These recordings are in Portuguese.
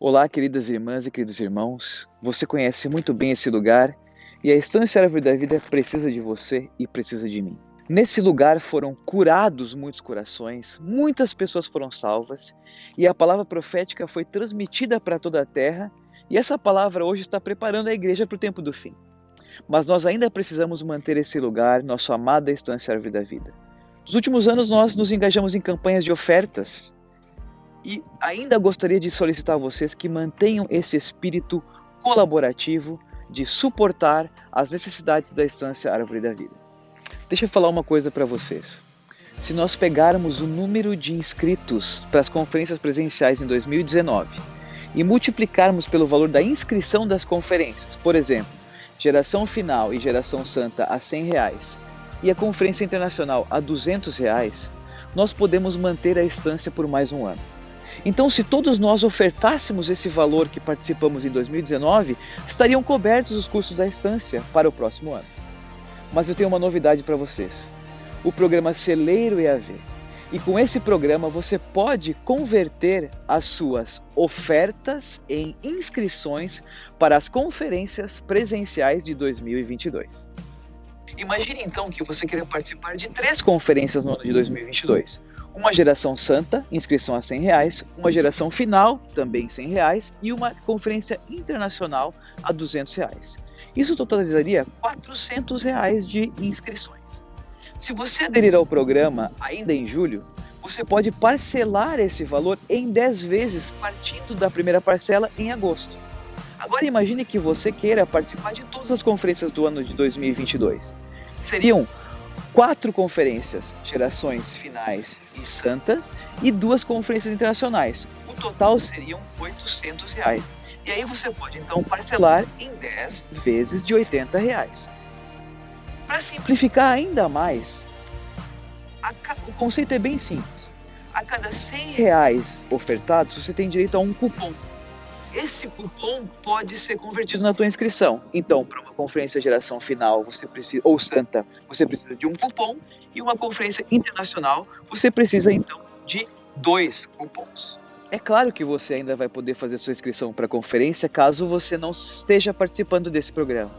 Olá, queridas irmãs e queridos irmãos. Você conhece muito bem esse lugar e a Estância Árvore da Vida precisa de você e precisa de mim. Nesse lugar foram curados muitos corações, muitas pessoas foram salvas e a palavra profética foi transmitida para toda a terra e essa palavra hoje está preparando a igreja para o tempo do fim. Mas nós ainda precisamos manter esse lugar, nossa amada Estância Árvore da Vida. Nos últimos anos nós nos engajamos em campanhas de ofertas. E ainda gostaria de solicitar a vocês que mantenham esse espírito colaborativo de suportar as necessidades da Estância Árvore da Vida. Deixa eu falar uma coisa para vocês. Se nós pegarmos o número de inscritos para as conferências presenciais em 2019 e multiplicarmos pelo valor da inscrição das conferências, por exemplo, Geração Final e Geração Santa a R$100 e a Conferência Internacional a R$200, nós podemos manter a estância por mais um ano. Então, se todos nós ofertássemos esse valor que participamos em 2019, estariam cobertos os custos da estância para o próximo ano. Mas eu tenho uma novidade para vocês. O programa Celeiro EAV. E com esse programa você pode converter as suas ofertas em inscrições para as conferências presenciais de 2022. Imagine então que você queira participar de 3 conferências no ano de 2022. Uma Geração Santa, inscrição a R$100, uma Geração Final, também R$100, e uma Conferência Internacional a R$200. Isso totalizaria R$400 de inscrições. Se você aderir ao programa ainda em julho, você pode parcelar esse valor em 10 vezes, partindo da primeira parcela em agosto. Agora imagine que você queira participar de todas as conferências do ano de 2022. Seriam 4 conferências, Gerações Finais e Santas, e 2 conferências internacionais. O total seriam R$800. E aí você pode então parcelar em 10 vezes de R$80. Para simplificar ainda mais, o conceito é bem simples. A cada R$100 ofertados, você tem direito a um cupom. Esse cupom pode ser convertido na tua inscrição. Então, para uma conferência Geração Final ou Santa, você precisa de um cupom, e uma conferência internacional, você precisa então de 2 cupons. É claro que você ainda vai poder fazer sua inscrição para a conferência caso você não esteja participando desse programa.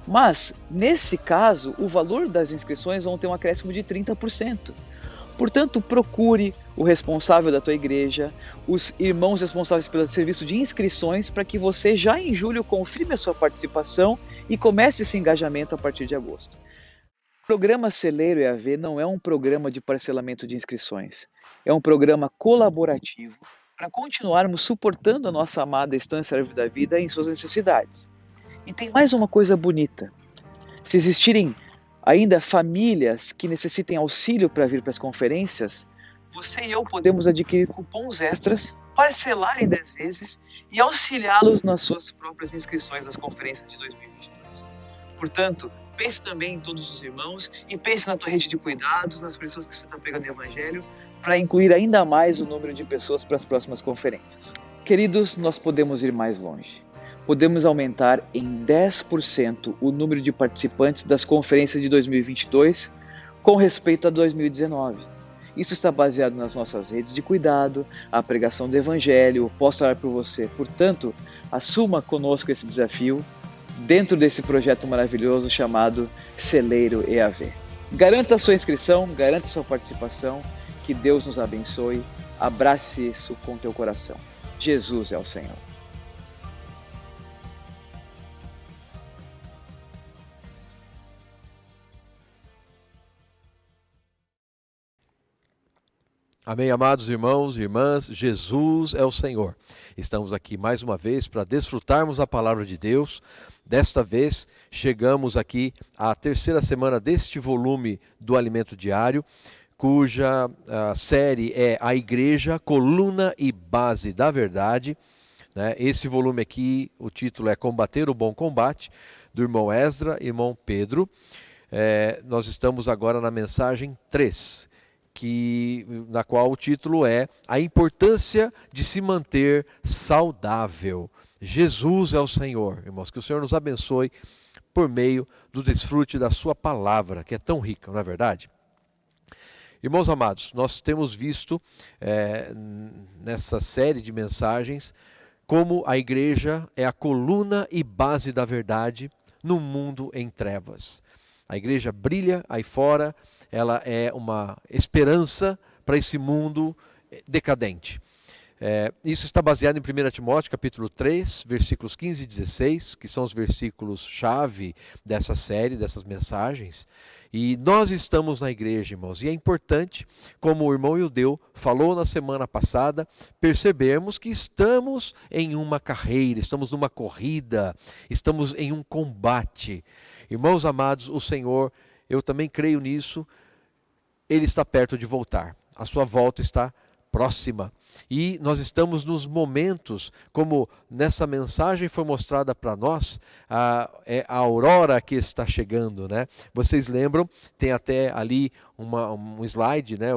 Mas, nesse caso, o valor das inscrições vão ter um acréscimo de 30%. Portanto, procure o responsável da tua igreja, os irmãos responsáveis pelo serviço de inscrições, para que você já em julho confirme a sua participação e comece esse engajamento a partir de agosto. O programa Celeiro EAV não é um programa de parcelamento de inscrições, é um programa colaborativo para continuarmos suportando a nossa amada Estância Árvore da Vida em suas necessidades. E tem mais uma coisa bonita. Se existirem ainda famílias que necessitem auxílio para vir para as conferências, você e eu podemos adquirir cupons extras, parcelar em 10 vezes e auxiliá-los nas suas próprias inscrições às conferências de 2022. Portanto, pense também em todos os irmãos e pense na tua rede de cuidados, nas pessoas que você está pegando no Evangelho, para incluir ainda mais o número de pessoas para as próximas conferências. Queridos, nós podemos ir mais longe. Podemos aumentar em 10% o número de participantes das conferências de 2022 com respeito a 2019. Isso está baseado nas nossas redes de cuidado, a pregação do Evangelho, o Posso Orar por Você. Portanto, assuma conosco esse desafio dentro desse projeto maravilhoso chamado Celeiro EAV. Garanta a sua inscrição, garanta a sua participação, que Deus nos abençoe, abrace isso com teu coração. Jesus é o Senhor. Amém, amados irmãos e irmãs, Jesus é o Senhor. Estamos aqui mais uma vez para desfrutarmos a palavra de Deus. Desta vez, chegamos aqui à 3ª semana deste volume do Alimento Diário, cuja série é A Igreja, Coluna e Base da Verdade. Esse volume aqui, o título é Combater o Bom Combate, do irmão Esdra, irmão Pedro. Nós estamos agora na mensagem 3. Na qual o título é A Importância de se manter saudável. Jesus é o Senhor. Irmãos, que o Senhor nos abençoe por meio do desfrute da sua palavra, que é tão rica, não é verdade? Irmãos amados, nós temos visto nessa série de mensagens como a igreja é a coluna e base da verdade no mundo em trevas. A igreja brilha aí fora, ela é uma esperança para esse mundo decadente. Isso está baseado em 1 Timóteo capítulo 3, versículos 15 e 16, que são os versículos-chave dessa série, dessas mensagens. E nós estamos na igreja, irmãos, e é importante, como o irmão Ildeu falou na semana passada, percebermos que estamos em uma carreira, estamos numa corrida, estamos em um combate. Irmãos amados, o Senhor, eu também creio nisso, Ele está perto de voltar. A sua volta está próxima. E nós estamos nos momentos, como nessa mensagem foi mostrada para nós, a aurora que está chegando, né? Vocês lembram, tem até ali um slide, né,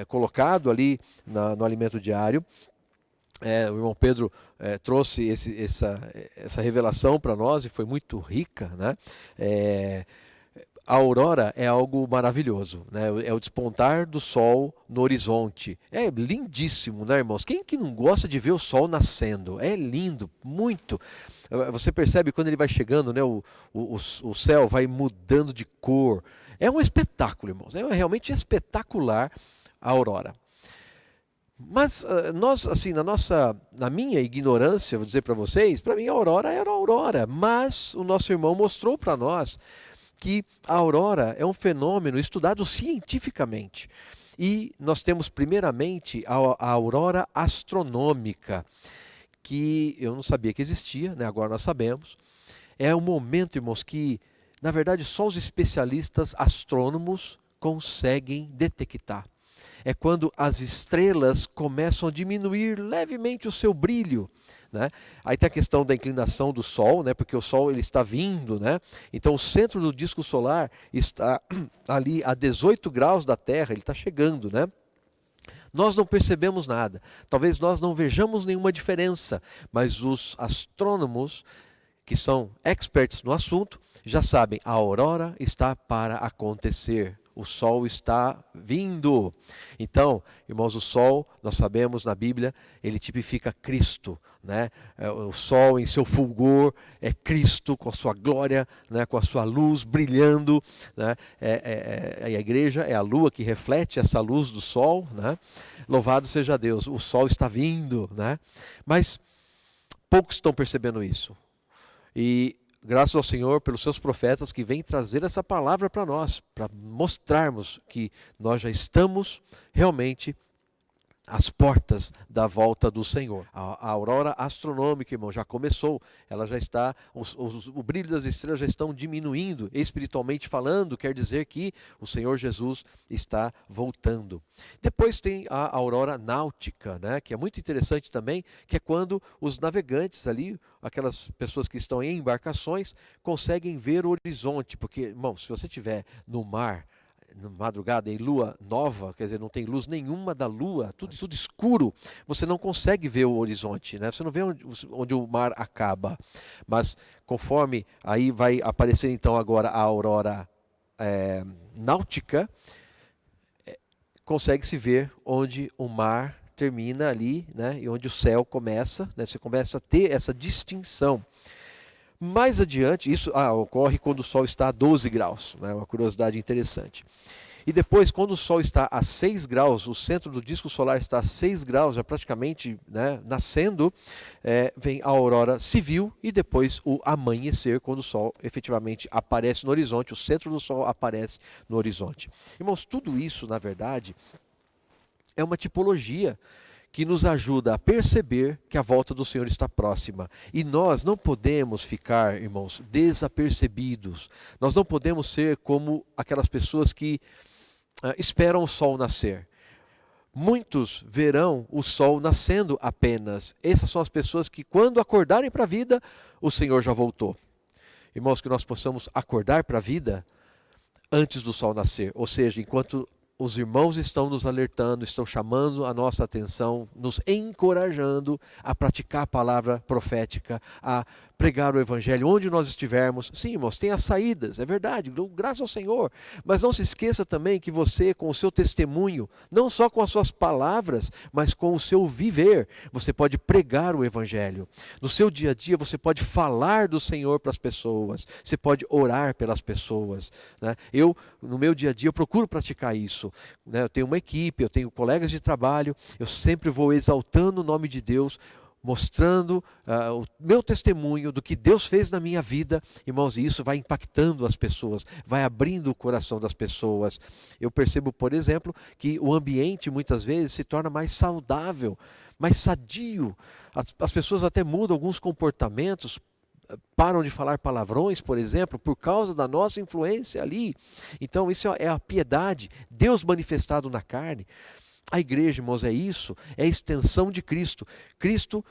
colocado ali no alimento diário. O irmão Pedro trouxe essa revelação para nós e foi muito rica, né? A aurora é algo maravilhoso, né? É o despontar do sol no horizonte. É lindíssimo, né, irmãos? Quem que não gosta de ver o sol nascendo? É lindo, muito. Você percebe quando ele vai chegando, né? O céu vai mudando de cor. É um espetáculo, irmãos. É realmente espetacular a aurora. Mas nós, assim, na minha ignorância, vou dizer para vocês, para mim a aurora era a aurora. Mas o nosso irmão mostrou para nós que a aurora é um fenômeno estudado cientificamente. E nós temos primeiramente a aurora astronômica, que eu não sabia que existia, né? Agora nós sabemos. É um momento, irmãos, que na verdade só os especialistas astrônomos conseguem detectar. É quando as estrelas começam a diminuir levemente o seu brilho, né? Aí tem a questão da inclinação do Sol, né? Porque o Sol ele está vindo, né? Então o centro do disco solar está ali a 18 graus da Terra, ele está chegando, né? Nós não percebemos nada, talvez nós não vejamos nenhuma diferença, mas os astrônomos, que são experts no assunto, já sabem, a aurora está para acontecer. O sol está vindo. Então, irmãos, o sol, nós sabemos na Bíblia, ele tipifica Cristo, né? O sol em seu fulgor é Cristo com a sua glória, né? Com a sua luz brilhando, né? A igreja é a lua que reflete essa luz do sol, né? Louvado seja Deus, o sol está vindo, né? Mas poucos estão percebendo isso. E graças ao Senhor pelos seus profetas que vêm trazer essa palavra para nós, para mostrarmos que nós já estamos realmente às portas da volta do Senhor. A aurora astronômica, irmão, já começou. Ela já está, o brilho das estrelas já estão diminuindo, espiritualmente falando, quer dizer que o Senhor Jesus está voltando. Depois tem a aurora náutica, né, que é muito interessante também, que é quando os navegantes ali, aquelas pessoas que estão em embarcações, conseguem ver o horizonte, porque, irmão, se você estiver no mar, na madrugada, em lua nova, quer dizer, não tem luz nenhuma da lua, tudo escuro, você não consegue ver o horizonte, né? Você não vê onde o mar acaba. Mas conforme aí vai aparecer então agora a aurora náutica, consegue-se ver onde o mar termina ali, né? E onde o céu começa, né? Você começa a ter essa distinção. Mais adiante, isso ocorre quando o Sol está a 12 graus, né? Uma curiosidade interessante. E depois, quando o Sol está a 6 graus, o centro do disco solar está a 6 graus, já praticamente, né, nascendo, vem a aurora civil e depois o amanhecer, quando o Sol efetivamente aparece no horizonte, o centro do Sol aparece no horizonte. Irmãos, tudo isso, na verdade, é uma tipologia que nos ajuda a perceber que a volta do Senhor está próxima. E nós não podemos ficar, irmãos, desapercebidos. Nós não podemos ser como aquelas pessoas que esperam o sol nascer. Muitos verão o sol nascendo apenas. Essas são as pessoas que, quando acordarem para a vida, o Senhor já voltou. Irmãos, que nós possamos acordar para a vida antes do sol nascer. Ou seja, enquanto os irmãos estão nos alertando, estão chamando a nossa atenção, nos encorajando a praticar a palavra profética, a pregar o evangelho onde nós estivermos. Sim, irmãos, tem as saídas, é verdade, graças ao Senhor. Mas não se esqueça também que você, com o seu testemunho, não só com as suas palavras, mas com o seu viver, você pode pregar o evangelho. No seu dia a dia, você pode falar do Senhor para as pessoas, você pode orar pelas pessoas, né? No meu dia a dia, eu procuro praticar isso, né? Eu tenho uma equipe, eu tenho colegas de trabalho, eu sempre vou exaltando o nome de Deus, mostrando o meu testemunho do que Deus fez na minha vida, irmãos, e isso vai impactando as pessoas, vai abrindo o coração das pessoas. Eu percebo, por exemplo, que o ambiente muitas vezes se torna mais saudável, mais sadio. As pessoas até mudam alguns comportamentos, param de falar palavrões, por exemplo, por causa da nossa influência ali. Então isso é a piedade, Deus manifestado na carne. A igreja, irmãos, é isso, é a extensão de Cristo. Cristo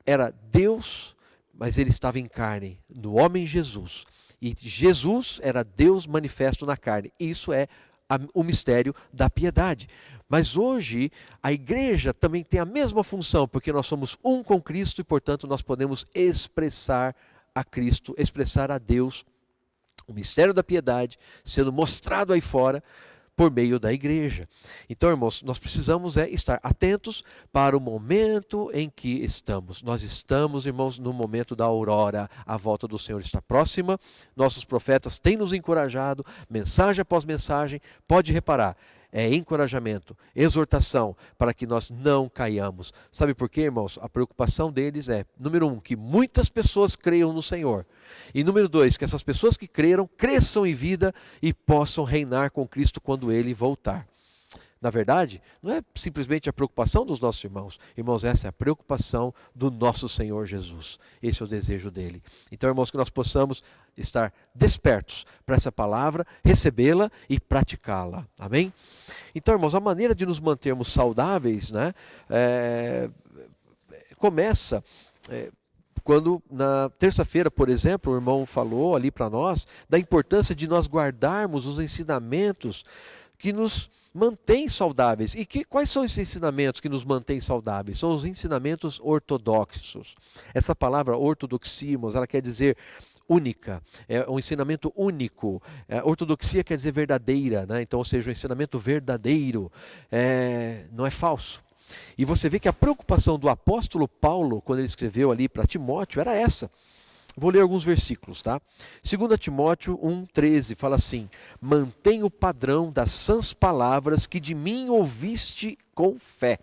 era Deus, mas ele estava em carne, no homem Jesus. E Jesus era Deus manifesto na carne. Isso é o mistério da piedade. Mas hoje, a igreja também tem a mesma função, porque nós somos um com Cristo e, portanto, nós podemos expressar a Cristo, expressar a Deus, o mistério da piedade, sendo mostrado aí fora, por meio da igreja. Então, irmãos, nós precisamos estar atentos para o momento em que estamos. Nós estamos, irmãos, no momento da aurora. A volta do Senhor está próxima. Nossos profetas têm nos encorajado, mensagem após mensagem. Pode reparar, é encorajamento, exortação, para que nós não caiamos. Sabe por quê, irmãos? A preocupação deles é, número 1, que muitas pessoas creiam no Senhor. E número 2, que essas pessoas que creram, cresçam em vida e possam reinar com Cristo quando Ele voltar. Na verdade, não é simplesmente a preocupação dos nossos irmãos. Irmãos, essa é a preocupação do nosso Senhor Jesus. Esse é o desejo dele. Então, irmãos, que nós possamos estar despertos para essa palavra, recebê-la e praticá-la. Amém? Então, irmãos, a maneira de nos mantermos saudáveis, né, começa quando na terça-feira, por exemplo, o irmão falou ali para nós da importância de nós guardarmos os ensinamentos que nos mantêm saudáveis. E quais são esses ensinamentos que nos mantêm saudáveis? São os ensinamentos ortodoxos. Essa palavra ortodoxia, irmãos, ela quer dizer única, é um ensinamento único. Ortodoxia quer dizer verdadeira, né? Então, ou seja, um ensinamento verdadeiro, não é falso. E você vê que a preocupação do apóstolo Paulo, quando ele escreveu ali para Timóteo, era essa. Vou ler alguns versículos, tá? 2 Timóteo 1,13 fala assim: mantenha o padrão das sãs palavras que de mim ouviste com fé,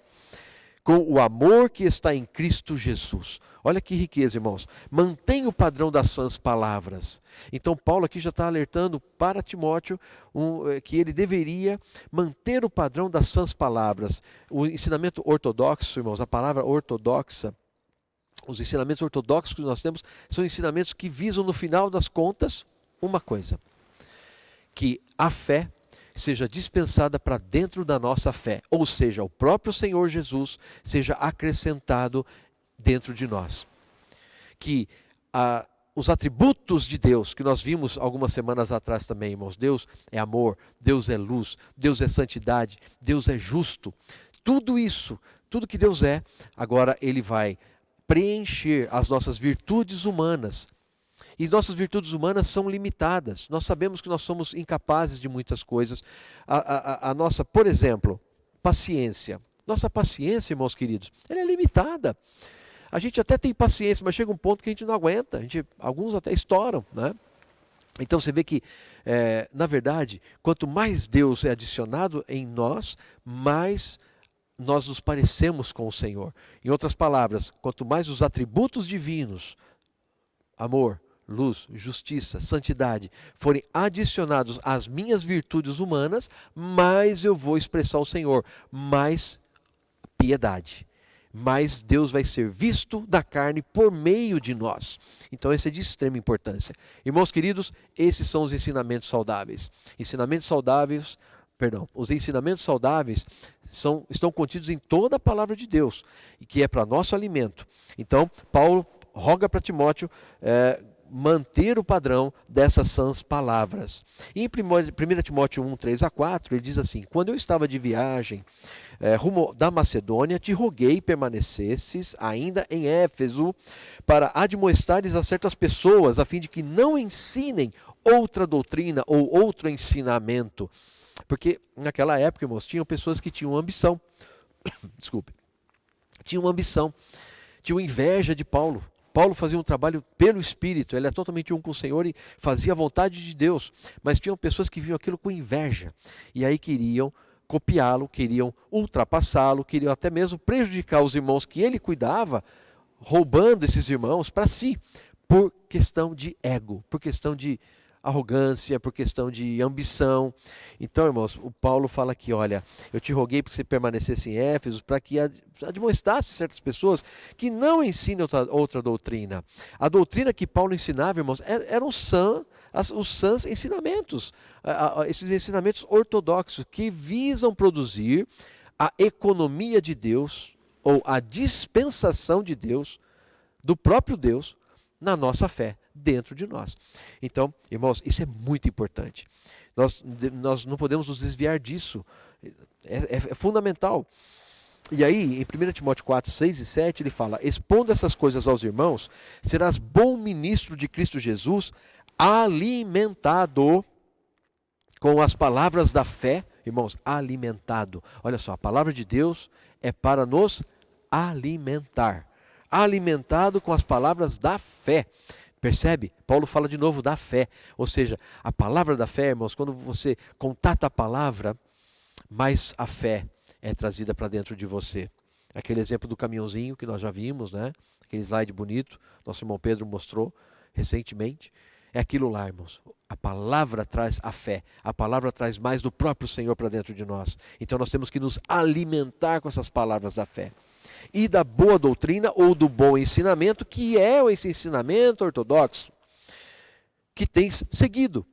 com o amor que está em Cristo Jesus. Olha que riqueza, irmãos. Mantenha o padrão das sãs palavras. Então Paulo aqui já está alertando para Timóteo que ele deveria manter o padrão das sãs palavras. O ensinamento ortodoxo, irmãos, a palavra ortodoxa, os ensinamentos ortodoxos que nós temos são ensinamentos que visam, no final das contas, uma coisa: que a fé seja dispensada para dentro da nossa fé, ou seja, o próprio Senhor Jesus seja acrescentado dentro de nós. Que os atributos de Deus, que nós vimos algumas semanas atrás também, irmãos, Deus é amor, Deus é luz, Deus é santidade, Deus é justo, tudo isso, tudo que Deus é, agora Ele vai preencher as nossas virtudes humanas. E nossas virtudes humanas são limitadas. Nós sabemos que nós somos incapazes de muitas coisas. A nossa, por exemplo, paciência. Nossa paciência, irmãos queridos, ela é limitada. A gente até tem paciência, mas chega um ponto que a gente não aguenta. Alguns até estouram, né? Então você vê que, na verdade, quanto mais Deus é adicionado em nós, mais nós nos parecemos com o Senhor. Em outras palavras, quanto mais os atributos divinos, amor, luz, justiça, santidade, forem adicionados às minhas virtudes humanas, mais eu vou expressar o Senhor, mais piedade, mais Deus vai ser visto da carne por meio de nós. Então esse é de extrema importância. Irmãos queridos, esses são os ensinamentos saudáveis. Os ensinamentos saudáveis estão contidos em toda a palavra de Deus, e que é para nosso alimento. Então, Paulo roga para Timóteo manter o padrão dessas sãs palavras. E em 1 Timóteo 1, 3 a 4, ele diz assim: quando eu estava de viagem, rumo da Macedônia, te roguei permanecesses ainda em Éfeso, para admoestares a certas pessoas, a fim de que não ensinem outra doutrina ou outro ensinamento. Porque naquela época, irmãos, tinham pessoas que tinham ambição, desculpe, tinham ambição, tinham inveja de Paulo. Paulo fazia um trabalho pelo Espírito, ele é totalmente um com o Senhor e fazia a vontade de Deus. Mas tinham pessoas que viam aquilo com inveja. E aí queriam copiá-lo, queriam ultrapassá-lo, queriam até mesmo prejudicar os irmãos que ele cuidava, roubando esses irmãos para si, por questão de ego, por questão de arrogância, por questão de ambição. Então, irmãos, o Paulo fala aqui, olha, eu te roguei para que você permanecesse em Éfeso, para que admoestasse certas pessoas que não ensinem outra doutrina. A doutrina que Paulo ensinava, irmãos, eram os sãs ensinamentos, esses ensinamentos ortodoxos que visam produzir a economia de Deus, ou a dispensação de Deus, do próprio Deus, na nossa fé, dentro de nós. Então, irmãos, isso é muito importante. Nós não podemos nos desviar disso. É fundamental. E aí, em 1 Timóteo 4, 6 e 7, ele fala, expondo essas coisas aos irmãos, serás bom ministro de Cristo Jesus, alimentado com as palavras da fé. Irmãos, alimentado. Olha só, a palavra de Deus é para nos alimentar. Alimentado com as palavras da fé. Percebe? Paulo fala de novo da fé. Ou seja, a palavra da fé, irmãos, quando você contata a palavra, mais a fé é trazida para dentro de você. Aquele exemplo do caminhãozinho que nós já vimos, né? Aquele slide bonito, nosso irmão Pedro mostrou recentemente. É aquilo lá, irmãos. A palavra traz a fé. A palavra traz mais do próprio Senhor para dentro de nós. Então nós temos que nos alimentar com essas palavras da fé. E da boa doutrina ou do bom ensinamento, que é esse ensinamento ortodoxo que tens seguido.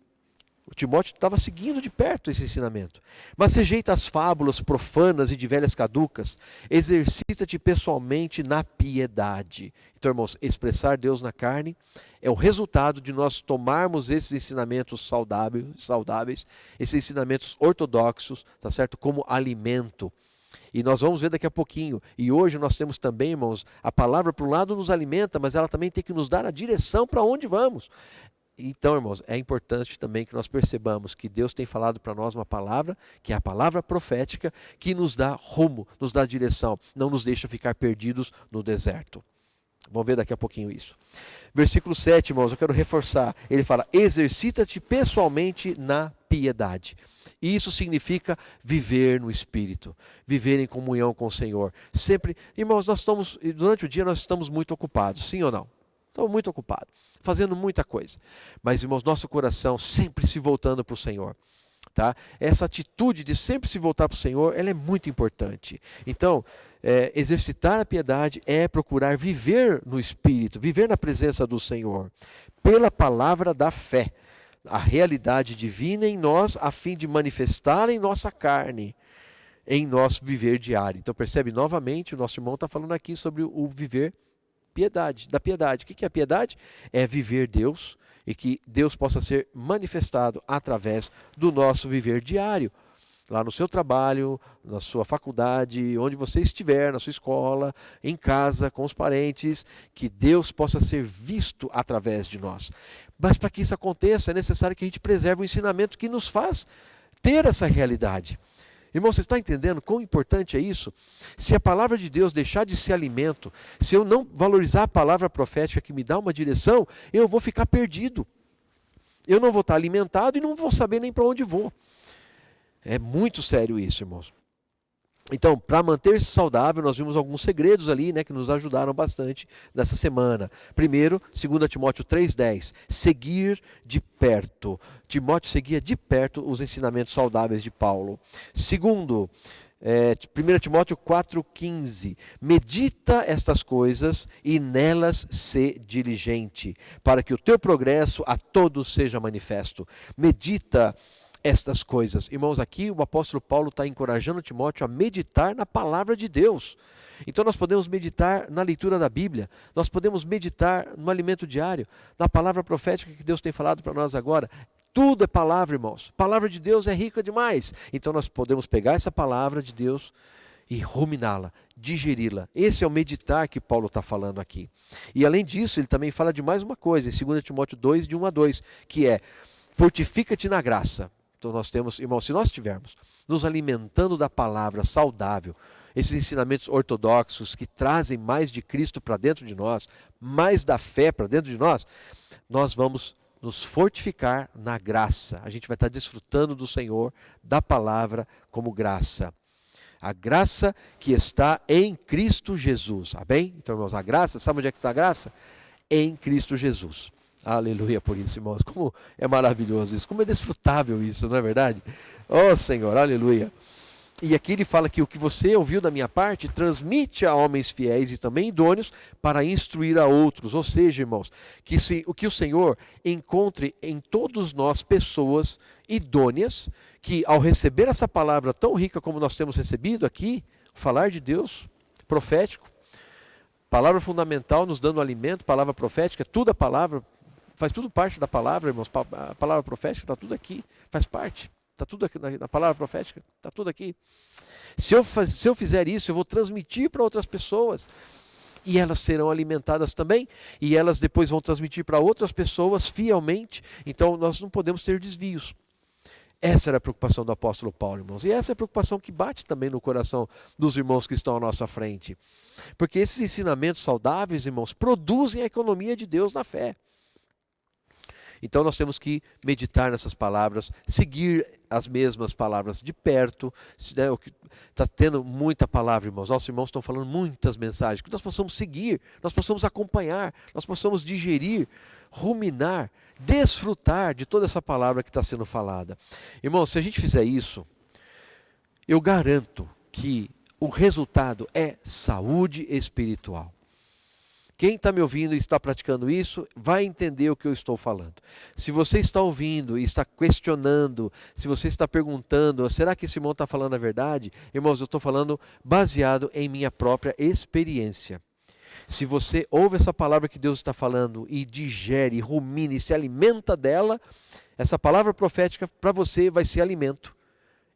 O Timóteo estava seguindo de perto esse ensinamento. Mas rejeita as fábulas profanas e de velhas caducas. Exercita-te pessoalmente na piedade. Então, irmãos, expressar Deus na carne é o resultado de nós tomarmos esses ensinamentos saudáveis, esses ensinamentos ortodoxos, tá certo? Como alimento. E nós vamos ver daqui a pouquinho. E hoje nós temos também, irmãos, a palavra por um lado nos alimenta, mas ela também tem que nos dar a direção para onde vamos. Então, irmãos, é importante também que nós percebamos que Deus tem falado para nós uma palavra, que é a palavra profética, que nos dá rumo, nos dá direção, não nos deixa ficar perdidos no deserto. Vamos ver daqui a pouquinho isso. Versículo 7, irmãos, eu quero reforçar. Ele fala, exercita-te pessoalmente na piedade. E isso significa viver no Espírito, viver em comunhão com o Senhor. Sempre, irmãos, durante o dia nós estamos muito ocupados, sim ou não? Estamos muito ocupados, fazendo muita coisa. Mas, irmãos, nosso coração sempre se voltando para o Senhor. Tá? Essa atitude de sempre se voltar para o Senhor, ela é muito importante. Então, exercitar a piedade é procurar viver no Espírito, viver na presença do Senhor, pela palavra da fé. A realidade divina em nós, a fim de manifestar em nossa carne, em nosso viver diário. Então, percebe novamente, o nosso irmão está falando aqui sobre o viver da piedade. O que é a piedade? É viver Deus e que Deus possa ser manifestado através do nosso viver diário. Lá no seu trabalho, na sua faculdade, onde você estiver, na sua escola, em casa, com os parentes, que Deus possa ser visto através de nós. Mas para que isso aconteça, é necessário que a gente preserve o ensinamento que nos faz ter essa realidade. Irmão, você está entendendo quão importante é isso? Se a palavra de Deus deixar de ser alimento, se eu não valorizar a palavra profética que me dá uma direção, eu vou ficar perdido. Eu não vou estar alimentado e não vou saber nem para onde vou. É muito sério isso, irmãos. Então, para manter-se saudável, nós vimos alguns segredos ali, né, que nos ajudaram bastante nessa semana. Primeiro, 2 Timóteo 3,10, seguir de perto. Timóteo seguia de perto os ensinamentos saudáveis de Paulo. Segundo, 1 Timóteo 4,15, medita estas coisas e nelas se diligente, para que o teu progresso a todos seja manifesto. Medita estas coisas. Irmãos, aqui o apóstolo Paulo está encorajando Timóteo a meditar na palavra de Deus. Então nós podemos meditar na leitura da Bíblia, nós podemos meditar no alimento diário, na palavra profética que Deus tem falado para nós agora. Tudo é palavra, irmãos. A palavra de Deus é rica demais. Então nós podemos pegar essa palavra de Deus e ruminá-la, digeri-la. Esse é o meditar que Paulo está falando aqui. E além disso, ele também fala de mais uma coisa, em 2 Timóteo 2, de 1 a 2, que é: fortifica-te na graça. Então nós temos, irmãos, se nós estivermos nos alimentando da palavra saudável, esses ensinamentos ortodoxos que trazem mais de Cristo para dentro de nós, mais da fé para dentro de nós, nós vamos nos fortificar na graça. A gente vai estar desfrutando do Senhor, da palavra como graça. A graça que está em Cristo Jesus. Amém? Então, irmãos, a graça, sabe onde é que está a graça? Em Cristo Jesus. Aleluia por isso, irmãos. Como é maravilhoso isso, como é desfrutável isso, não é verdade? Oh, Senhor, aleluia. E aqui ele fala que o que você ouviu da minha parte, transmite a homens fiéis e também idôneos para instruir a outros. Ou seja, irmãos, que o Senhor encontre em todos nós pessoas idôneas, que ao receber essa palavra tão rica como nós temos recebido aqui, falar de Deus, profético, palavra fundamental nos dando alimento, palavra profética, tudo a palavra, faz tudo parte da palavra, irmãos. A palavra profética está tudo aqui, faz parte. Está tudo aqui na palavra profética, está tudo aqui. Se eu fizer isso, eu vou transmitir para outras pessoas. E elas serão alimentadas também. E elas depois vão transmitir para outras pessoas fielmente. Então nós não podemos ter desvios. Essa era a preocupação do apóstolo Paulo, irmãos. E essa é a preocupação que bate também no coração dos irmãos que estão à nossa frente. Porque esses ensinamentos saudáveis, irmãos, produzem a economia de Deus na fé. Então nós temos que meditar nessas palavras, seguir as mesmas palavras de perto. Está tendo muita palavra, irmãos. Nossos irmãos estão falando muitas mensagens, que nós possamos seguir, nós possamos acompanhar, nós possamos digerir, ruminar, desfrutar de toda essa palavra que está sendo falada. Irmãos, se a gente fizer isso, eu garanto que o resultado é saúde espiritual. Quem está me ouvindo e está praticando isso, vai entender o que eu estou falando. Se você está ouvindo e está questionando, se você está perguntando, será que esse irmão está falando a verdade? Irmãos, eu estou falando baseado em minha própria experiência. Se você ouve essa palavra que Deus está falando e digere, rumina e se alimenta dela, essa palavra profética para você vai ser alimento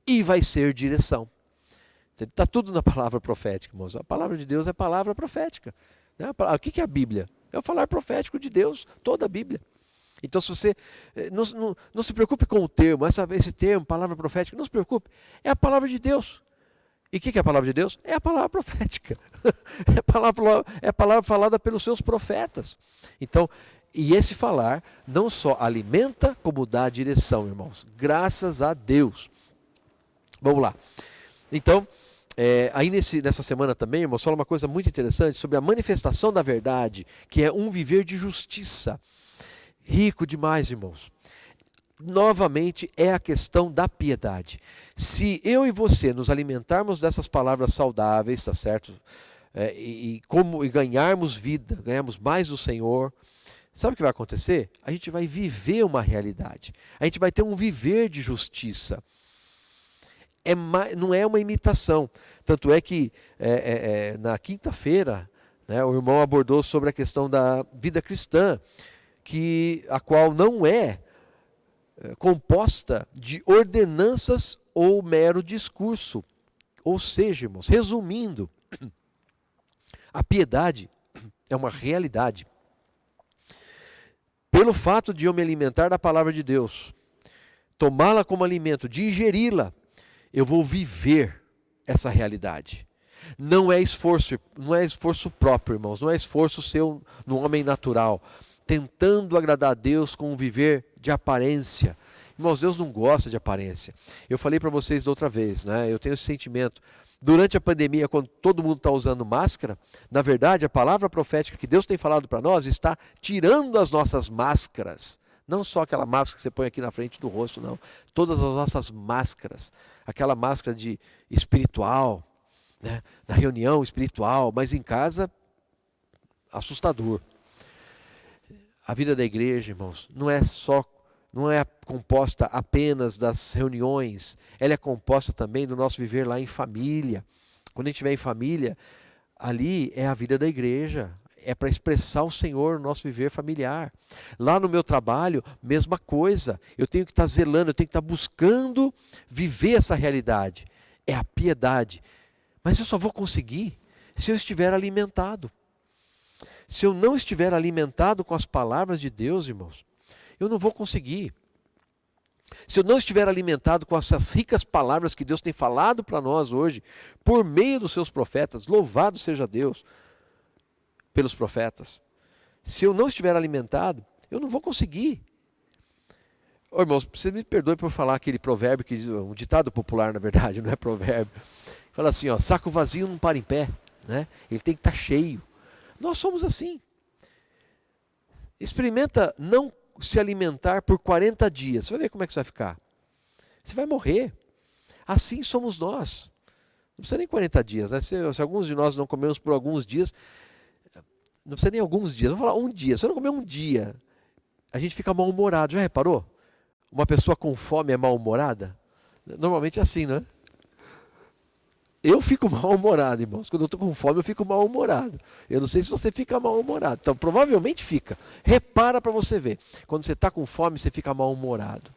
e vai ser direção. Está tudo na palavra profética, irmãos. A palavra de Deus é palavra profética. O que é a Bíblia? É o falar profético de Deus, toda a Bíblia. Então, se você não se preocupe com o termo, esse termo, palavra profética, não se preocupe. É a palavra de Deus. E o que é a palavra de Deus? É a palavra profética. É a palavra falada pelos seus profetas. Então, e esse falar não só alimenta, como dá direção, irmãos. Graças a Deus. Vamos lá. Então, aí nessa semana também, irmãos, fala uma coisa muito interessante sobre a manifestação da verdade, que é um viver de justiça. Rico demais, irmãos. Novamente é a questão da piedade. Se eu e você nos alimentarmos dessas palavras saudáveis, tá certo? E ganharmos vida, ganharmos mais do Senhor, sabe o que vai acontecer? A gente vai viver uma realidade. A gente vai ter um viver de justiça. Não é uma imitação. Tanto é que na quinta-feira, né, o irmão abordou sobre a questão da vida cristã, a qual não é composta de ordenanças ou mero discurso. Ou seja, irmãos, resumindo, a piedade é uma realidade. Pelo fato de eu me alimentar da palavra de Deus, tomá-la como alimento, digeri-la, eu vou viver essa realidade. Não é esforço próprio, irmãos, não é esforço seu no homem natural, tentando agradar a Deus com um viver de aparência. Irmãos, Deus não gosta de aparência. Eu falei para vocês da outra vez, né? Eu tenho esse sentimento. Durante a pandemia, quando todo mundo está usando máscara, na verdade, a palavra profética que Deus tem falado para nós está tirando as nossas máscaras. Não só aquela máscara que você põe aqui na frente do rosto, não. Todas as nossas máscaras. Aquela máscara de espiritual, né? Na reunião espiritual, mas em casa, assustador. A vida da igreja, irmãos, não é composta apenas das reuniões, ela é composta também do nosso viver lá em família. Quando a gente estiver em família, ali é a vida da igreja, é para expressar o Senhor no nosso viver familiar. Lá no meu trabalho, mesma coisa, eu tenho que estar zelando, eu tenho que estar buscando viver essa realidade. É a piedade. Mas eu só vou conseguir se eu estiver alimentado. Se eu não estiver alimentado com as palavras de Deus, irmãos, eu não vou conseguir. Se eu não estiver alimentado com essas ricas palavras que Deus tem falado para nós hoje, por meio dos seus profetas, louvado seja Deus pelos profetas. Se eu não estiver alimentado, eu não vou conseguir. Ô, irmãos, você me perdoe por falar aquele provérbio, um ditado popular, na verdade, não é provérbio. Fala assim, ó, saco vazio não para em pé, né? Ele tem que estar cheio. Nós somos assim. Experimenta não se alimentar por 40 dias. Você vai ver como é que você vai ficar. Você vai morrer. Assim somos nós. Não precisa nem 40 dias, né? Se alguns de nós não comemos por alguns dias, não precisa nem alguns dias, vamos falar um dia. Se eu não comer um dia, a gente fica mal-humorado. Já reparou? Uma pessoa com fome é mal-humorada? Normalmente é assim, né? Eu fico mal-humorado, irmãos. Quando eu estou com fome, eu fico mal-humorado. Eu não sei se você fica mal-humorado. Então, provavelmente fica. Repara para você ver. Quando você está com fome, você fica mal-humorado.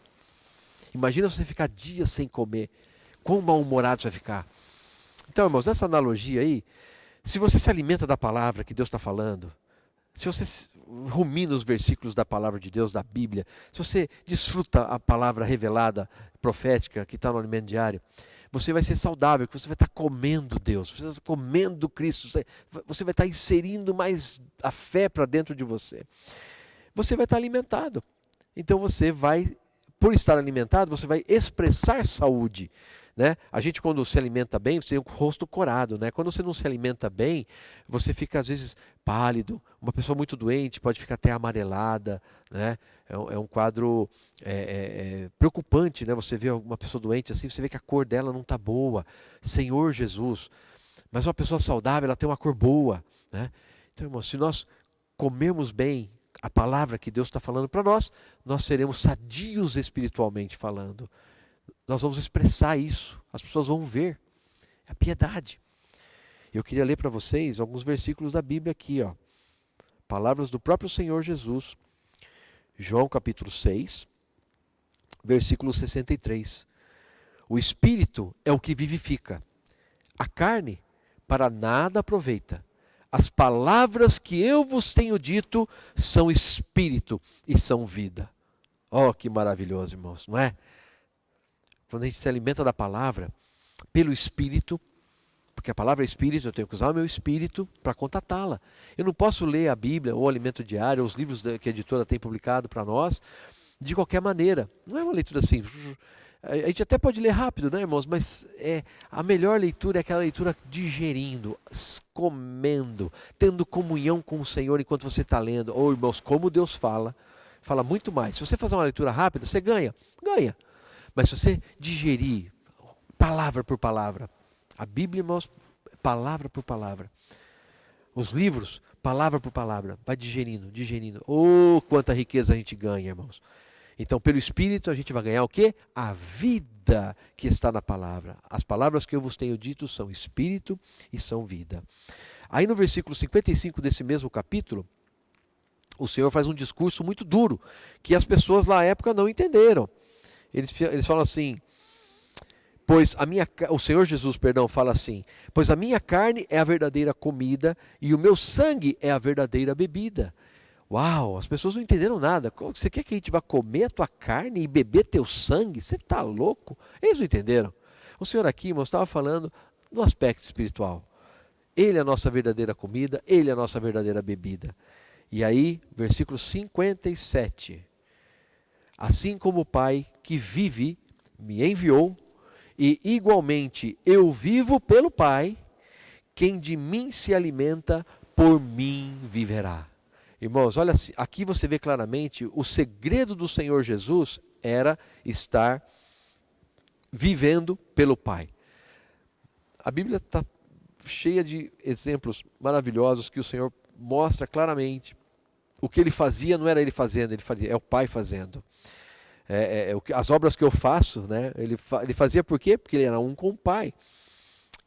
Imagina você ficar dias sem comer. Quão mal-humorado você vai ficar. Então, irmãos, nessa analogia aí, se você se alimenta da palavra que Deus está falando, se você rumina os versículos da palavra de Deus, da Bíblia, se você desfruta a palavra revelada, profética, que está no alimento diário, você vai ser saudável, você vai estar comendo Deus, você vai estar comendo Cristo, você vai estar inserindo mais a fé para dentro de você. Você vai estar alimentado. Então você vai, por estar alimentado, você vai expressar saúde. Né? A gente, quando se alimenta bem, você tem o rosto corado. Né? Quando você não se alimenta bem, você fica às vezes pálido. Uma pessoa muito doente pode ficar até amarelada. Né? É um quadro preocupante. Né? Você vê uma pessoa doente assim, você vê que a cor dela não está boa. Senhor Jesus. Mas uma pessoa saudável, ela tem uma cor boa. Né? Então, irmão, se nós comermos bem a palavra que Deus está falando para nós, nós seremos sadios espiritualmente falando. Nós vamos expressar isso, as pessoas vão ver, é a piedade. Eu queria ler para vocês alguns versículos da Bíblia aqui, ó. Palavras do próprio Senhor Jesus, João capítulo 6, versículo 63. O Espírito é o que vivifica, a carne para nada aproveita. As palavras que eu vos tenho dito são Espírito e são vida. Oh, que maravilhoso, irmãos, não é? Quando a gente se alimenta da palavra, pelo Espírito, porque a palavra é Espírito, eu tenho que usar o meu Espírito para contatá-la. Eu não posso ler a Bíblia, ou o Alimento Diário, ou os livros que a editora tem publicado para nós, de qualquer maneira. Não é uma leitura assim. A gente até pode ler rápido, né, irmãos? Mas a melhor leitura é aquela leitura digerindo, comendo, tendo comunhão com o Senhor enquanto você está lendo. Ou, irmãos, como Deus fala muito mais. Se você fazer uma leitura rápida, você ganha. Mas se você digerir palavra por palavra, a Bíblia, irmãos, palavra por palavra. Os livros, palavra por palavra, vai digerindo. Oh, quanta riqueza a gente ganha, irmãos. Então, pelo Espírito, a gente vai ganhar o quê? A vida que está na palavra. As palavras que eu vos tenho dito são Espírito e são vida. Aí no versículo 55 desse mesmo capítulo, o Senhor faz um discurso muito duro, que as pessoas na época não entenderam. Eles falam assim, o Senhor Jesus, fala assim, pois a minha carne é a verdadeira comida e o meu sangue é a verdadeira bebida. Uau, as pessoas não entenderam nada. Você quer que a gente vá comer a tua carne e beber teu sangue? Você está louco? Eles não entenderam. O Senhor aqui, irmão, estava falando no aspecto espiritual. Ele é a nossa verdadeira comida, Ele é a nossa verdadeira bebida. E aí, versículo 57. Assim como o Pai que vive me enviou, e igualmente eu vivo pelo Pai, quem de mim se alimenta, por mim viverá. Irmãos, olha, aqui você vê claramente o segredo do Senhor Jesus era estar vivendo pelo Pai. A Bíblia está cheia de exemplos maravilhosos que o Senhor mostra claramente. O que ele fazia não era ele fazendo, é o Pai fazendo. As obras que eu faço, né, ele fazia por quê? Porque ele era um com o Pai.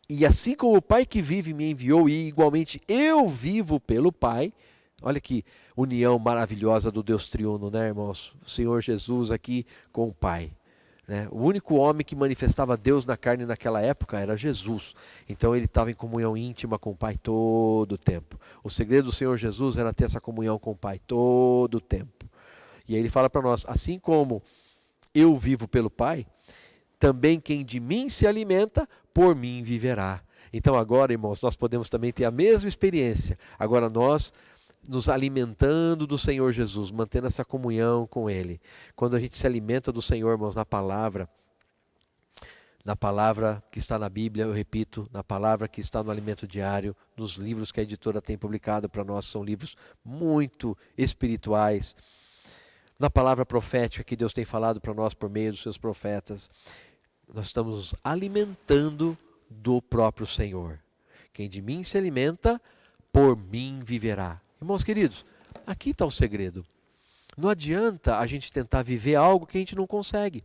E assim como o Pai que vive me enviou, e igualmente eu vivo pelo Pai. Olha que união maravilhosa do Deus triuno, né, irmãos? O Senhor Jesus aqui com o Pai. né? O único homem que manifestava Deus na carne naquela época era Jesus. Então ele estava em comunhão íntima com o Pai todo o tempo. O segredo do Senhor Jesus era ter essa comunhão com o Pai todo o tempo. E aí ele fala para nós, assim como eu vivo pelo Pai, também quem de mim se alimenta, por mim viverá. Então agora, irmãos, nós podemos também ter a mesma experiência. Agora nós nos alimentando do Senhor Jesus, mantendo essa comunhão com Ele. Quando a gente se alimenta do Senhor, irmãos, na palavra que está na Bíblia, eu repito, na palavra que está no alimento diário, nos livros que a editora tem publicado para nós, são livros muito espirituais. Na palavra profética que Deus tem falado para nós por meio dos seus profetas, nós estamos nos alimentando do próprio Senhor. Quem de mim se alimenta, por mim viverá. Irmãos queridos, aqui está o segredo. Não adianta a gente tentar viver algo que a gente não consegue.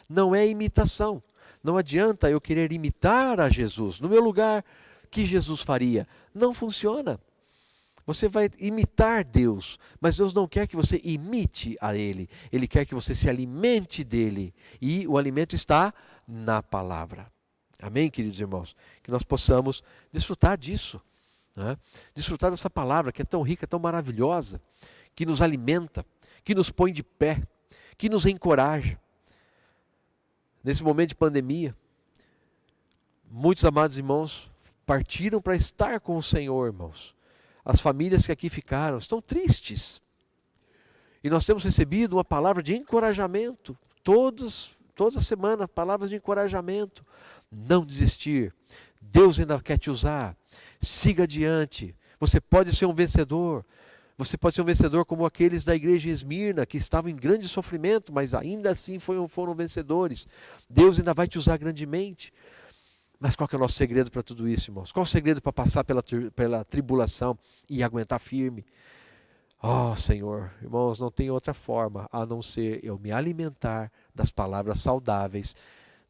Não é imitação. Não adianta eu querer imitar a Jesus. No meu lugar, que Jesus faria? Não funciona. Você vai imitar Deus, mas Deus não quer que você imite a Ele. Ele quer que você se alimente dEle. E o alimento está na palavra. Amém, queridos irmãos? Que nós possamos desfrutar disso. Né? Desfrutar dessa palavra que é tão rica, tão maravilhosa, que nos alimenta, que nos põe de pé, que nos encoraja. Nesse momento de pandemia, muitos amados irmãos partiram para estar com o Senhor, irmãos. As famílias que aqui ficaram estão tristes. E nós temos recebido uma palavra de encorajamento. Toda semana, palavras de encorajamento. Não desistir. Deus ainda quer te usar. Siga adiante. Você pode ser um vencedor. Você pode ser um vencedor como aqueles da igreja de Esmirna, que estavam em grande sofrimento, mas ainda assim foram vencedores. Deus ainda vai te usar grandemente. Mas qual que é o nosso segredo para tudo isso, irmãos? Qual o segredo para passar pela tribulação e aguentar firme? Oh, Senhor, irmãos, não tem outra forma a não ser eu me alimentar das palavras saudáveis,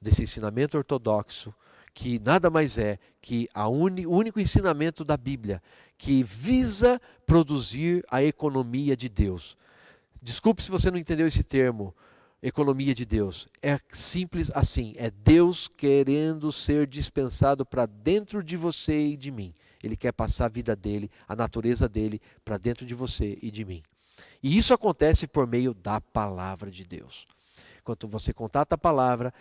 desse ensinamento ortodoxo, que nada mais é que o único ensinamento da Bíblia, que visa produzir a economia de Deus. Desculpe se você não entendeu esse termo, economia de Deus. É simples assim, é Deus querendo ser dispensado para dentro de você e de mim. Ele quer passar a vida dele, a natureza dele, para dentro de você e de mim. E isso acontece por meio da palavra de Deus. Quando você contata a palavra,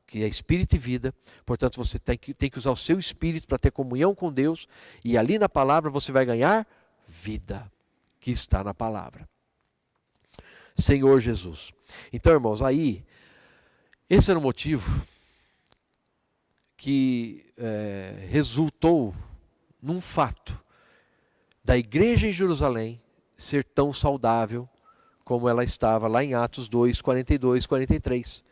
que é espírito e vida, portanto você tem que usar o seu espírito para ter comunhão com Deus, e ali na palavra você vai ganhar vida, que está na palavra. Senhor Jesus. Então, irmãos, aí, esse era o motivo que resultou num fato da igreja em Jerusalém ser tão saudável como ela estava lá em Atos 2, 42, 43.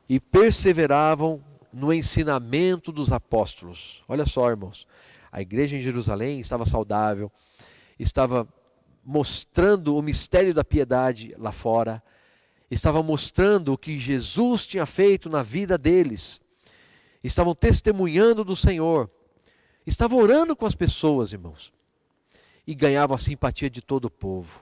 E perseveravam no ensinamento dos apóstolos. Olha só, irmãos, a igreja em Jerusalém estava saudável, estava mostrando o mistério da piedade lá fora, estava mostrando o que Jesus tinha feito na vida deles, estavam testemunhando do Senhor, estavam orando com as pessoas, irmãos, e ganhavam a simpatia de todo o povo.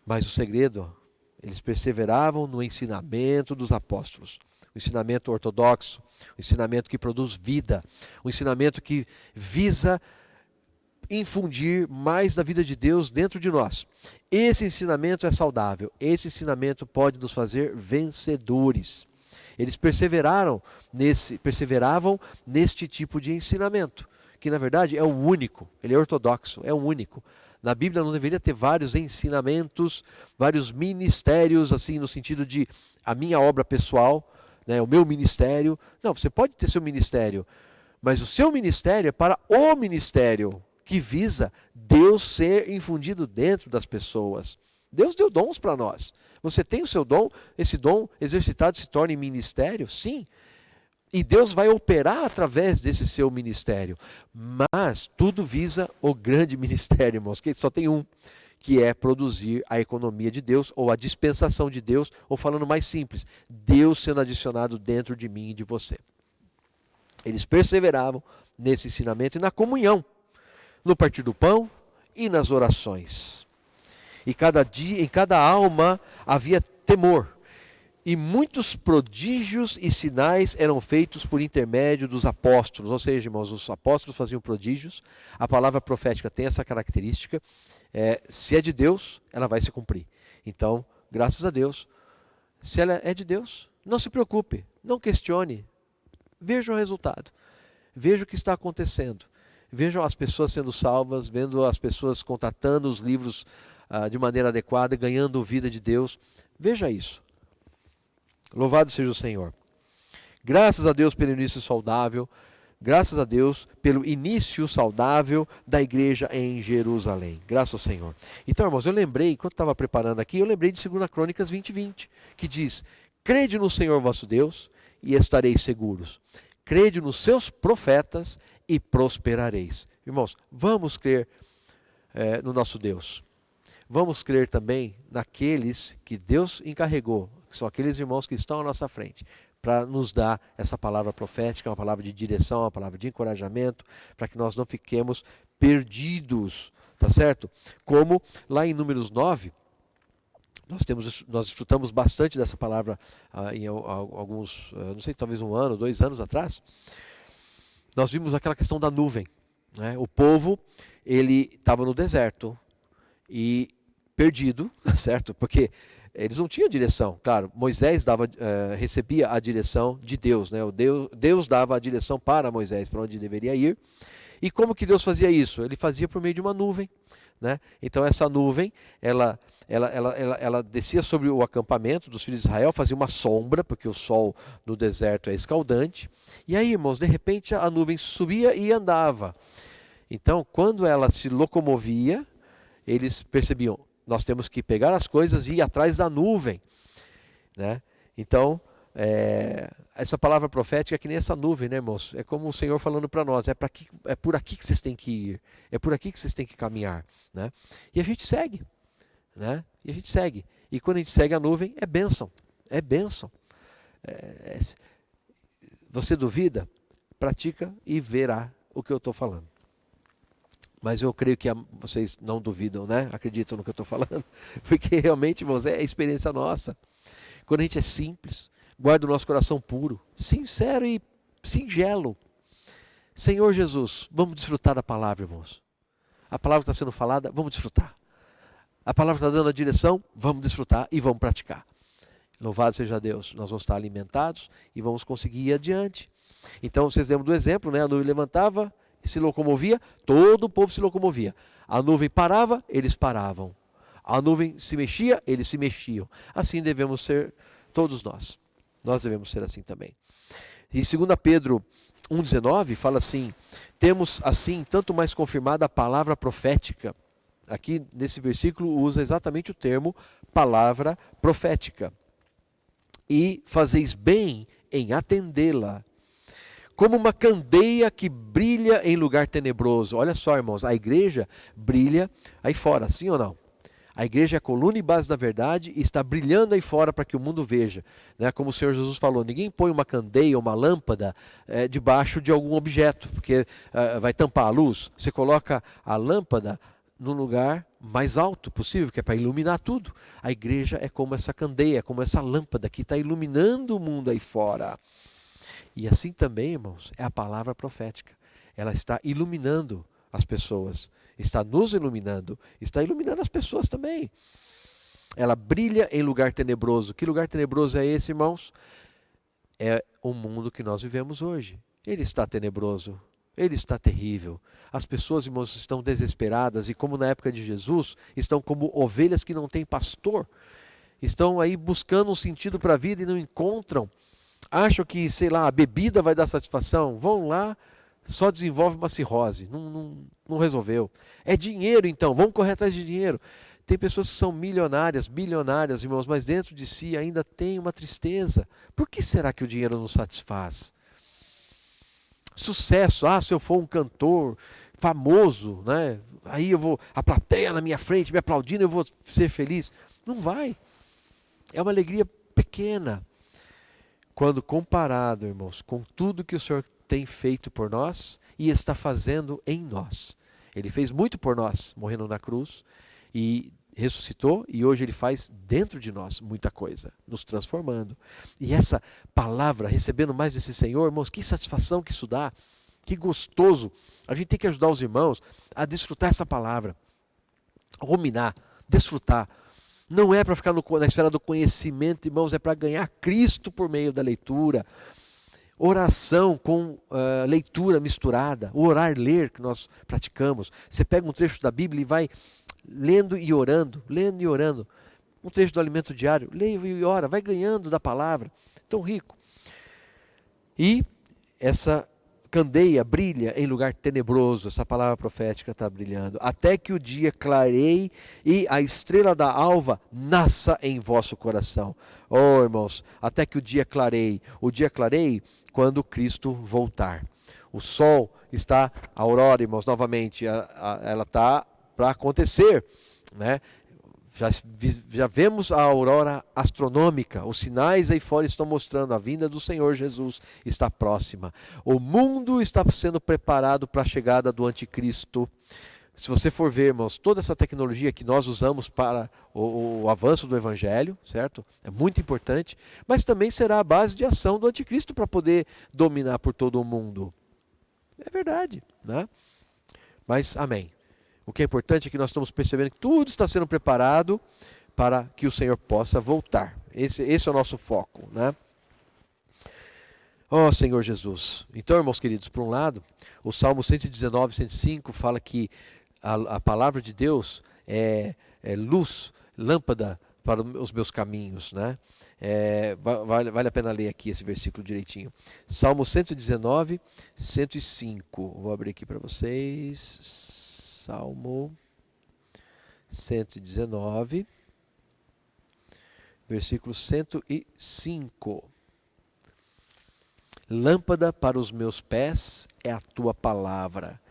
Mas o segredo, eles perseveravam no ensinamento dos apóstolos, o ensinamento ortodoxo, o ensinamento que produz vida, o ensinamento que visa infundir mais da vida de Deus dentro de nós. Esse ensinamento é saudável, esse ensinamento pode nos fazer vencedores. Eles perseveravam neste tipo de ensinamento, que na verdade é o único, ele é ortodoxo, é o único. Na Bíblia não deveria ter vários ensinamentos, vários ministérios, assim, no sentido de a minha obra pessoal, né, o meu ministério. Não, você pode ter seu ministério, mas o seu ministério é para o ministério, que visa Deus ser infundido dentro das pessoas. Deus deu dons para nós. Você tem o seu dom, esse dom exercitado se torna em ministério? Sim. E Deus vai operar através desse seu ministério. Mas tudo visa o grande ministério, irmãos, que só tem um, que é produzir a economia de Deus, ou a dispensação de Deus, ou falando mais simples, Deus sendo adicionado dentro de mim e de você. Eles perseveravam nesse ensinamento e na comunhão, no partir do pão e nas orações. E cada dia, em cada alma havia temor. E muitos prodígios e sinais eram feitos por intermédio dos apóstolos. Ou seja, irmãos, os apóstolos faziam prodígios. A palavra profética tem essa característica. Se é de Deus, ela vai se cumprir. Então, graças a Deus, se ela é de Deus, não se preocupe, não questione. Veja o resultado. Veja o que está acontecendo. Vejam as pessoas sendo salvas, vendo as pessoas contatando os livros de maneira adequada, ganhando vida de Deus. Veja isso. Louvado seja o Senhor. Graças a Deus pelo início saudável. Graças a Deus pelo início saudável da igreja em Jerusalém. Graças ao Senhor. Então, irmãos, eu lembrei, enquanto estava preparando aqui, eu lembrei de 2 Crônicas 20:20, que diz: crede no Senhor vosso Deus e estareis seguros. Crede nos seus profetas e prosperareis. Irmãos, vamos crer no nosso Deus. Vamos crer também naqueles que Deus encarregou, que são aqueles irmãos que estão à nossa frente, para nos dar essa palavra profética, uma palavra de direção, uma palavra de encorajamento, para que nós não fiquemos perdidos, tá certo? Como lá em Números 9, nós desfrutamos bastante dessa palavra em alguns, não sei, talvez 1 ano, 2 anos atrás. Nós vimos aquela questão da nuvem, né? O povo, ele estava no deserto e perdido, certo? Porque eles não tinham direção. Claro, Moisés recebia a direção de Deus, né? Deus dava a direção para Moisés, para onde deveria ir. E como que Deus fazia isso? Ele fazia por meio de uma nuvem, né? Então essa nuvem, ela descia sobre o acampamento dos filhos de Israel, fazia uma sombra, porque o sol no deserto é escaldante. E aí, irmãos, de repente a nuvem subia e andava. Então, quando ela se locomovia, eles percebiam: nós temos que pegar as coisas e ir atrás da nuvem, né? Então, essa palavra profética é que nem essa nuvem, né, irmãos? É como o Senhor falando para nós: é por aqui que vocês têm que ir, é por aqui que vocês têm que caminhar, né? E a gente segue, né? E a gente segue. E quando a gente segue a nuvem, é bênção, é bênção. Você duvida? Pratica e verá o que eu estou falando. Mas eu creio que vocês não duvidam, né? Acreditam no que eu estou falando. Porque realmente, irmãos, é a experiência nossa. Quando a gente é simples, guarda o nosso coração puro, sincero e singelo. Senhor Jesus, vamos desfrutar da palavra, irmãos. A palavra está sendo falada, vamos desfrutar. A palavra está dando a direção, vamos desfrutar e vamos praticar. Louvado seja Deus, nós vamos estar alimentados e vamos conseguir ir adiante. Então, vocês lembram do exemplo, né? A nuvem levantava, se locomovia, todo o povo se locomovia. A nuvem parava, eles paravam. A nuvem se mexia, eles se mexiam. Assim devemos ser todos nós. Nós devemos ser assim também. E 2 Pedro 1,19 fala assim: temos assim tanto mais confirmada a palavra profética. Aqui nesse versículo usa exatamente o termo palavra profética. E fazeis bem em atendê-la, como uma candeia que brilha em lugar tenebroso. Olha só, irmãos, a igreja brilha aí fora, sim ou não? A igreja é a coluna e base da verdade e está brilhando aí fora para que o mundo veja, né? Como o Senhor Jesus falou, ninguém põe uma candeia, uma lâmpada debaixo de algum objeto, porque vai tampar a luz. Você coloca a lâmpada no lugar mais alto possível, que é para iluminar tudo. A igreja é como essa candeia, como essa lâmpada que está iluminando o mundo aí fora. E assim também, irmãos, é a palavra profética. Ela está iluminando as pessoas, está nos iluminando, está iluminando as pessoas também. Ela brilha em lugar tenebroso. Que lugar tenebroso é esse, irmãos? É o mundo que nós vivemos hoje. Ele está tenebroso, ele está terrível. As pessoas, irmãos, estão desesperadas e, como na época de Jesus, estão como ovelhas que não têm pastor. Estão aí buscando um sentido para a vida e não encontram. Acham que, sei lá, a bebida vai dar satisfação, vão lá, só desenvolve uma cirrose, não resolveu. É dinheiro então, vamos correr atrás de dinheiro. Tem pessoas que são milionárias, bilionárias, irmãos, mas dentro de si ainda tem uma tristeza. Por que será que o dinheiro não satisfaz? Sucesso, se eu for um cantor famoso, né? Aí eu vou, a plateia na minha frente me aplaudindo, eu vou ser feliz. Não vai. É uma alegria pequena. Quando comparado, irmãos, com tudo que o Senhor tem feito por nós e está fazendo em nós. Ele fez muito por nós, morrendo na cruz, e ressuscitou e hoje Ele faz dentro de nós muita coisa, nos transformando. E essa palavra, recebendo mais desse Senhor, irmãos, que satisfação que isso dá, que gostoso. A gente tem que ajudar os irmãos a desfrutar essa palavra, ruminar, desfrutar. Não é para ficar na esfera do conhecimento, irmãos, é para ganhar Cristo por meio da leitura. Oração com leitura misturada, o orar-ler que nós praticamos. Você pega um trecho da Bíblia e vai lendo e orando, lendo e orando. Um trecho do alimento diário, leia e ora, vai ganhando da palavra. Tão rico. E essa candeia brilha em lugar tenebroso, essa palavra profética está brilhando, até que o dia clareie e a estrela da alva nasça em vosso coração. Oh, irmãos, até que o dia clareie quando Cristo voltar. O sol está, a aurora, irmãos, novamente, ela está para acontecer, né? Já vemos a aurora astronômica, os sinais aí fora estão mostrando a vinda do Senhor Jesus está próxima. O mundo está sendo preparado para a chegada do anticristo. Se você for ver, irmãos, toda essa tecnologia que nós usamos para o avanço do evangelho, certo? É muito importante, mas também será a base de ação do anticristo para poder dominar por todo o mundo. É verdade, né? Mas, amém. O que é importante é que nós estamos percebendo que tudo está sendo preparado para que o Senhor possa voltar. Esse é o nosso foco, né? Oh, Senhor Jesus. Então, irmãos queridos, por um lado, o Salmo 119, 105 fala que a palavra de Deus é luz, lâmpada para os meus caminhos, né? Vale a pena ler aqui esse versículo direitinho. Salmo 119, 105. Vou abrir aqui para vocês. Salmo 119, versículo 105. Lâmpada para os meus pés é a tua palavra,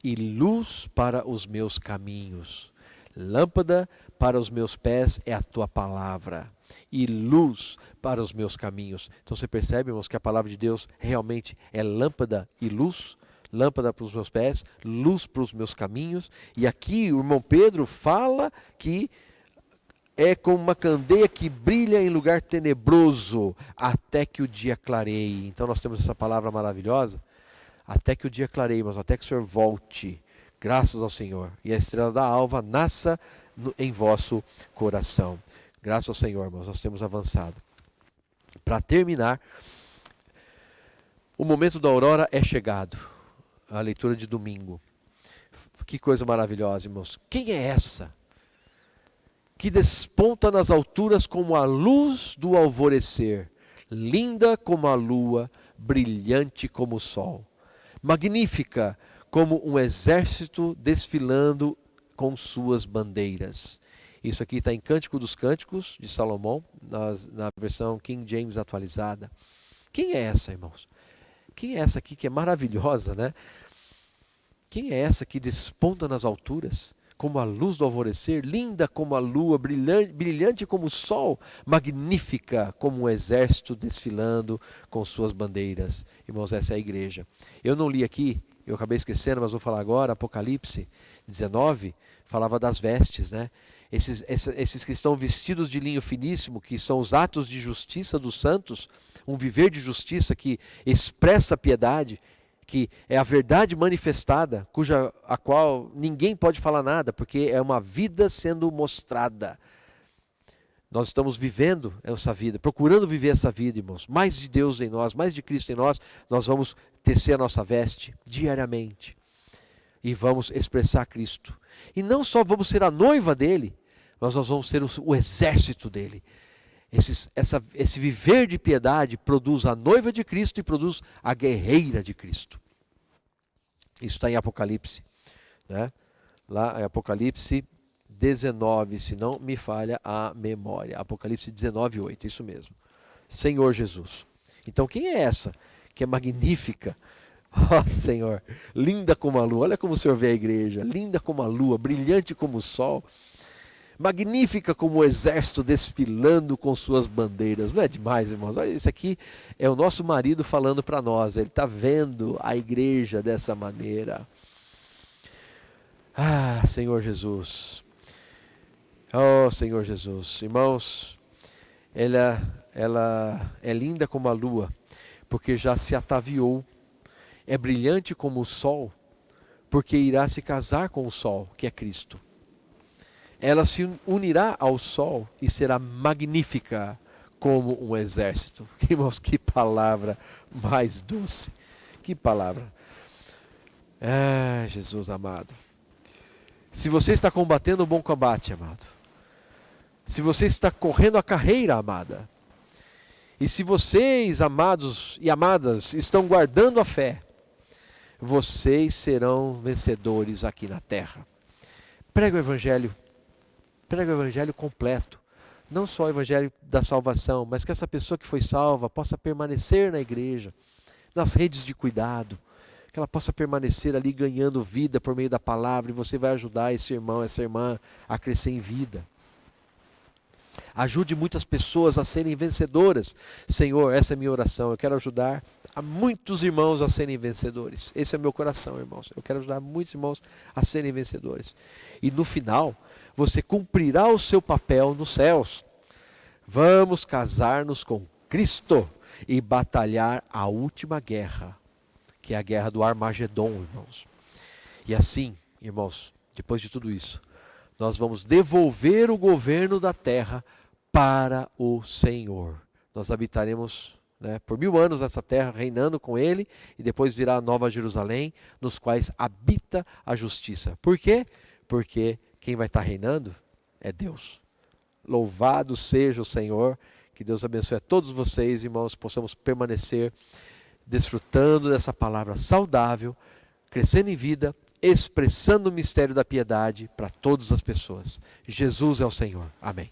e luz para os meus caminhos. Lâmpada para os meus pés é a tua palavra, e luz para os meus caminhos. Então você percebe, irmãos, que a palavra de Deus realmente é lâmpada e luz? Lâmpada para os meus pés, luz para os meus caminhos. E aqui o irmão Pedro fala que é como uma candeia que brilha em lugar tenebroso, até que o dia clareie. Então nós temos essa palavra maravilhosa, até que o dia clareie, mas até que o Senhor volte, graças ao Senhor. E a estrela da alva nasça em vosso coração. Graças ao Senhor, irmãos, nós temos avançado. Para terminar, o momento da aurora é chegado. A leitura de domingo. Que coisa maravilhosa, irmãos. Quem é essa que desponta nas alturas como a luz do alvorecer, linda como a lua, brilhante como o sol, magnífica como um exército desfilando com suas bandeiras? Isso aqui está em Cântico dos Cânticos, de Salomão, na versão King James atualizada. Quem é essa, irmãos? Quem é essa aqui que é maravilhosa, né? Quem é essa que desponta nas alturas, como a luz do alvorecer, linda como a lua, brilhante como o sol, magnífica como um exército desfilando com suas bandeiras? Irmãos, essa é a igreja. Eu não li aqui, eu acabei esquecendo, mas vou falar agora, Apocalipse 19, falava das vestes, né? Esses que estão vestidos de linho finíssimo, que são os atos de justiça dos santos, um viver de justiça que expressa a piedade, que é a verdade manifestada, a qual ninguém pode falar nada, porque é uma vida sendo mostrada. Nós estamos vivendo essa vida, procurando viver essa vida, irmãos. Mais de Deus em nós, mais de Cristo em nós, nós vamos tecer a nossa veste diariamente. E vamos expressar Cristo. E não só vamos ser a noiva dele, mas nós vamos ser o exército dele. Esse viver de piedade produz a noiva de Cristo e produz a guerreira de Cristo. Isso está em Apocalipse, né? Lá em Apocalipse 19, se não me falha a memória. Apocalipse 19, 8, isso mesmo. Senhor Jesus. Então quem é essa que é magnífica? Ó Senhor, linda como a lua. Olha como o Senhor vê a igreja. Linda como a lua, brilhante como o sol. Magnífica como o exército desfilando com suas bandeiras. Não é demais, irmãos? Olha, esse aqui é o nosso marido falando para nós. Ele está vendo a igreja dessa maneira. Ah, Senhor Jesus. Oh, Senhor Jesus. Irmãos, ela é linda como a lua, porque já se ataviou. É brilhante como o sol, porque irá se casar com o sol, que é Cristo. Ela se unirá ao sol e será magnífica como um exército. Irmãos, que palavra mais doce. Que palavra. Ah, Jesus amado. Se você está combatendo o bom combate, amado. Se você está correndo a carreira, amada. E se vocês, amados e amadas, estão guardando a fé, vocês serão vencedores aqui na terra. Prega o evangelho completo. Não só o evangelho da salvação, mas que essa pessoa que foi salva possa permanecer na igreja, nas redes de cuidado, que ela possa permanecer ali ganhando vida por meio da palavra, e você vai ajudar esse irmão, essa irmã a crescer em vida. Ajude muitas pessoas a serem vencedoras. Senhor, essa é a minha oração. Eu quero ajudar a muitos irmãos a serem vencedores. Esse é o meu coração, irmãos. Eu quero ajudar muitos irmãos a serem vencedores. E no final, você cumprirá o seu papel nos céus. Vamos casar-nos com Cristo e batalhar a última guerra, que é a guerra do Armagedon, irmãos. E assim, irmãos, depois de tudo isso, nós vamos devolver o governo da terra para o Senhor. Nós habitaremos, por 1000 anos nessa terra, reinando com Ele, e depois virá a Nova Jerusalém, nos quais habita a justiça. Por quê? Porque quem vai estar reinando é Deus. Louvado seja o Senhor, que Deus abençoe a todos vocês, irmãos, possamos permanecer desfrutando dessa palavra saudável, crescendo em vida, expressando o mistério da piedade para todas as pessoas. Jesus é o Senhor. Amém.